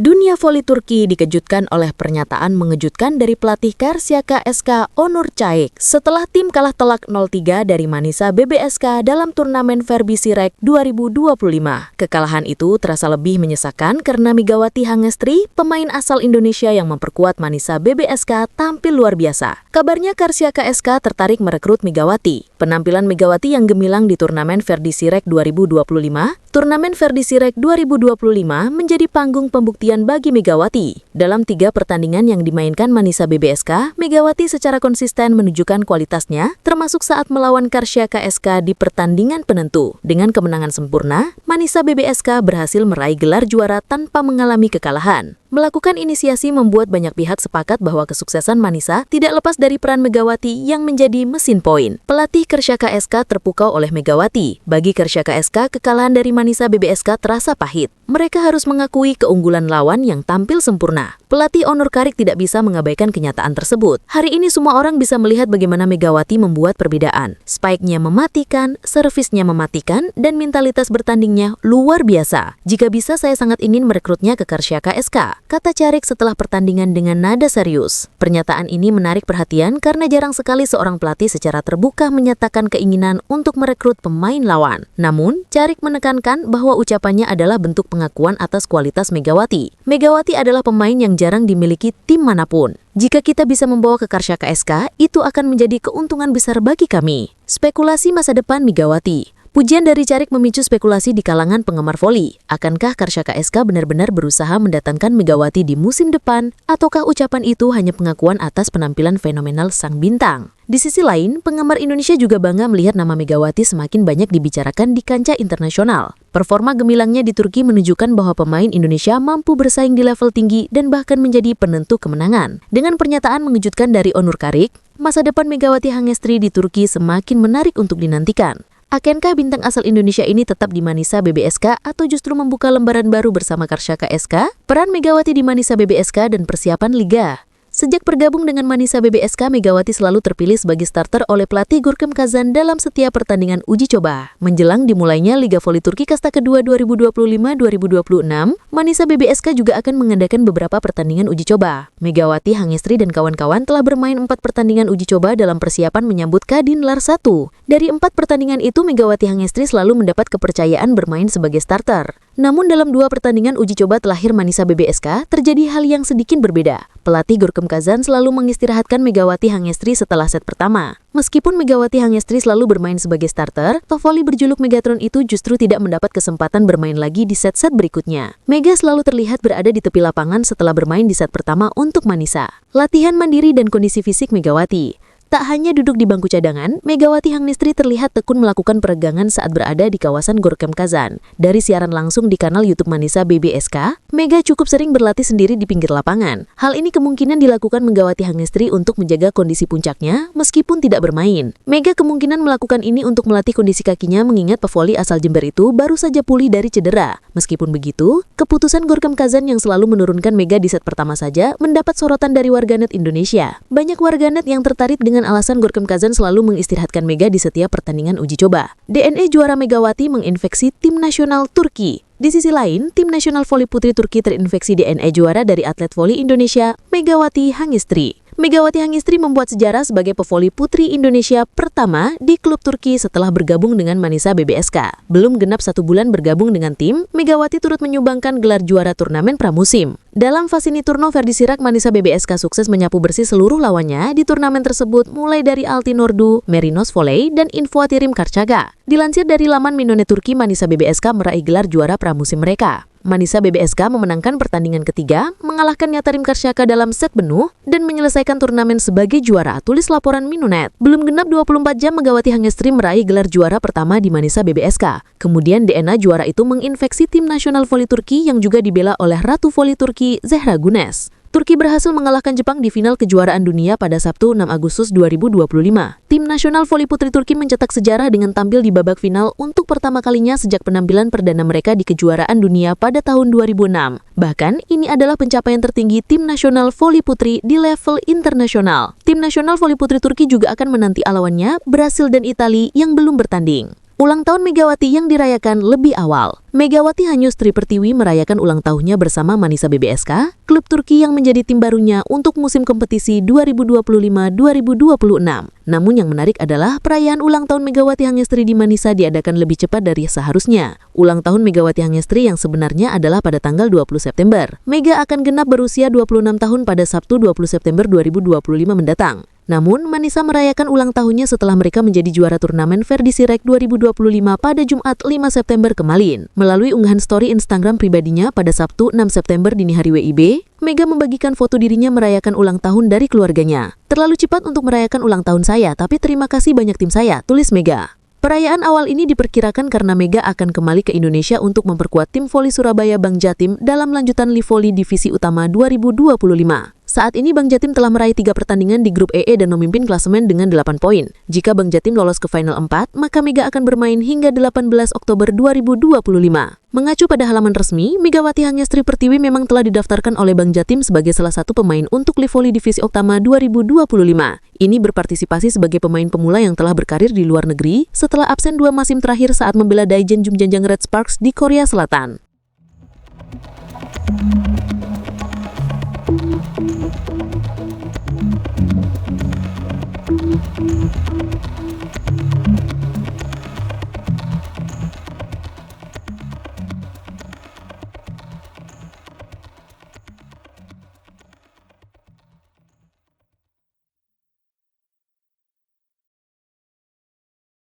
Dunia voli Turki dikejutkan oleh pernyataan mengejutkan dari pelatih Karşıyaka SK Onur Çayik setelah tim kalah telak 0-3 dari Manisa BBSK dalam turnamen Ferbisirek 2025. Kekalahan itu terasa lebih menyesakan karena Megawati Hangestri, pemain asal Indonesia yang memperkuat Manisa BBSK, tampil luar biasa. Kabarnya Karşıyaka SK tertarik merekrut Megawati. Penampilan Megawati yang gemilang di turnamen Ferbisirek 2025, turnamen Ferbisirek 2025 menjadi panggung pembuktian bagi Megawati. Dalam 3 pertandingan yang dimainkan Manisa BBSK, Megawati secara konsisten menunjukkan kualitasnya, termasuk saat melawan Karşıyaka SK di pertandingan penentu. Dengan kemenangan sempurna, Manisa BBSK berhasil meraih gelar juara tanpa mengalami kekalahan. Melakukan inisiasi membuat banyak pihak sepakat bahwa kesuksesan Manisa tidak lepas dari peran Megawati yang menjadi mesin poin. Pelatih Karşıyaka SK terpukau oleh Megawati. Bagi Karşıyaka SK, kekalahan dari Manisa BBSK terasa pahit. Mereka harus mengakui keunggulan lawan yang tampil sempurna. Pelatih Onur Çayik tidak bisa mengabaikan kenyataan tersebut. Hari ini semua orang bisa melihat bagaimana Megawati membuat perbedaan. Spike-nya mematikan, servisnya mematikan, dan mentalitas bertandingnya luar biasa. Jika bisa, saya sangat ingin merekrutnya ke Karşıyaka SK, kata Çayik setelah pertandingan dengan nada serius. Pernyataan ini menarik perhatian karena jarang sekali seorang pelatih secara terbuka menyatakan keinginan untuk merekrut pemain lawan. Namun, Çayik menekankan bahwa ucapannya adalah bentuk pengakuan atas kualitas Megawati. Megawati adalah pemain yang jarang dimiliki tim manapun. Jika kita bisa membawa ke Karşıyaka SK, itu akan menjadi keuntungan besar bagi kami. Spekulasi masa depan Megawati. Pujian dari Çayik memicu spekulasi di kalangan penggemar voli. Akankah Karşıyaka SK benar-benar berusaha mendatangkan Megawati di musim depan? Ataukah ucapan itu hanya pengakuan atas penampilan fenomenal sang bintang? Di sisi lain, penggemar Indonesia juga bangga melihat nama Megawati semakin banyak dibicarakan di kancah internasional. Performa gemilangnya di Turki menunjukkan bahwa pemain Indonesia mampu bersaing di level tinggi dan bahkan menjadi penentu kemenangan. Dengan pernyataan mengejutkan dari Onur Çayik, masa depan Megawati Hangestri di Turki semakin menarik untuk dinantikan. Akankah bintang asal Indonesia ini tetap di Manisa BBSK atau justru membuka lembaran baru bersama Karşıyaka SK? Peran Megawati di Manisa BBSK dan persiapan Liga. Sejak bergabung dengan Manisa BBSK, Megawati selalu terpilih sebagai starter oleh pelatih Görkem Kazan dalam setiap pertandingan uji coba. Menjelang dimulainya Liga Voli Turki Kasta kedua 2025-2026, Manisa BBSK juga akan mengadakan beberapa pertandingan uji coba. Megawati Hangestri dan kawan-kawan telah bermain 4 pertandingan uji coba dalam persiapan menyambut Kadin Lar 1. Dari 4 pertandingan itu, Megawati Hangestri selalu mendapat kepercayaan bermain sebagai starter. Namun dalam 2 pertandingan uji coba terakhir Manisa BBSK, terjadi hal yang sedikit berbeda. Pelatih Görkem Kazan selalu mengistirahatkan Megawati Hangestri setelah set pertama. Meskipun Megawati Hangestri selalu bermain sebagai starter, tovoli berjuluk Megatron itu justru tidak mendapat kesempatan bermain lagi di set-set berikutnya. Mega selalu terlihat berada di tepi lapangan setelah bermain di set pertama untuk Manisa. Latihan mandiri dan kondisi fisik Megawati. Tak hanya duduk di bangku cadangan, Megawati Hangestri terlihat tekun melakukan peregangan saat berada di kawasan Görkem Kazan. Dari siaran langsung di kanal YouTube Manisa BBSK, Mega cukup sering berlatih sendiri di pinggir lapangan. Hal ini kemungkinan dilakukan Megawati Hangestri untuk menjaga kondisi puncaknya meskipun tidak bermain. Mega kemungkinan melakukan ini untuk melatih kondisi kakinya mengingat pevoli asal Jember itu baru saja pulih dari cedera. Meskipun begitu, keputusan Görkem Kazan yang selalu menurunkan Mega di set pertama saja mendapat sorotan dari warganet Indonesia. Banyak warganet yang tertarik dengan alasan Görkem Kazan selalu mengistirahatkan Mega di setiap pertandingan uji coba. DNA juara Megawati menginfeksi tim nasional Turki. Di sisi lain, tim nasional voli putri Turki terinfeksi DNA juara dari atlet voli Indonesia, Megawati Hangestri. Megawati Hangestri membuat sejarah sebagai pevoli putri Indonesia pertama di klub Turki setelah bergabung dengan Manisa BBSK. Belum genap 1 bulan bergabung dengan tim, Megawati turut menyumbangkan gelar juara turnamen pramusim. Dalam Fasini Turno Ferbisirek, Manisa BBSK sukses menyapu bersih seluruh lawannya di turnamen tersebut mulai dari Altinordu, Merinos Volley, dan Infoatirim Karşıyaka. Dilansir dari laman Minone Turki, Manisa BBSK meraih gelar juara pramusim mereka. Manisa BBSK memenangkan pertandingan ketiga, mengalahkan Yatarim Karşıyaka dalam set penuh, dan menyelesaikan turnamen sebagai juara, tulis laporan Minonet. Belum genap 24 jam Megawati Hangestri meraih gelar juara pertama di Manisa BBSK. Kemudian DNA juara itu menginfeksi tim nasional voli Turki yang juga dibela oleh Ratu Voli Turki, Zehra Güneş. Turki berhasil mengalahkan Jepang di final kejuaraan dunia pada Sabtu 6 Agustus 2025. Tim nasional voli putri Turki mencetak sejarah dengan tampil di babak final untuk pertama kalinya sejak penampilan perdana mereka di kejuaraan dunia pada tahun 2006. Bahkan, ini adalah pencapaian tertinggi tim nasional voli putri di level internasional. Tim nasional voli putri Turki juga akan menanti lawannya Brasil dan Italia yang belum bertanding. Ulang tahun Megawati yang dirayakan lebih awal. Megawati Hanyustri Pertiwi merayakan ulang tahunnya bersama Manisa BBSK, klub Turki yang menjadi tim barunya untuk musim kompetisi 2025-2026. Namun yang menarik adalah perayaan ulang tahun Megawati Hanyustri di Manisa diadakan lebih cepat dari seharusnya. Ulang tahun Megawati Hanyustri yang sebenarnya adalah pada tanggal 20 September. Mega akan genap berusia 26 tahun pada Sabtu 20 September 2025 mendatang. Namun, Manisa merayakan ulang tahunnya setelah mereka menjadi juara turnamen Verdi Rec 2025 pada Jumat 5 September kemarin. Melalui unggahan story Instagram pribadinya pada Sabtu 6 September dini hari WIB, Mega membagikan foto dirinya merayakan ulang tahun dari keluarganya. "Terlalu cepat untuk merayakan ulang tahun saya, tapi terima kasih banyak tim saya," tulis Mega. Perayaan awal ini diperkirakan karena Mega akan kembali ke Indonesia untuk memperkuat tim voli Surabaya Bank Jatim dalam lanjutan Live Volley Divisi Utama 2025. Saat ini Bank Jatim telah meraih 3 pertandingan di grup EE dan memimpin klasemen dengan 8 poin. Jika Bank Jatim lolos ke final 4, maka Mega akan bermain hingga 18 Oktober 2025. Mengacu pada halaman resmi, Megawati Hanyustri Pertiwi memang telah didaftarkan oleh Bank Jatim sebagai salah satu pemain untuk Live Volley Divisi Utama 2025. Ini berpartisipasi sebagai pemain pemula yang telah berkarir di luar negeri setelah absen 2 musim terakhir saat membela Daejeon Jumjanjang Red Sparks di Korea Selatan.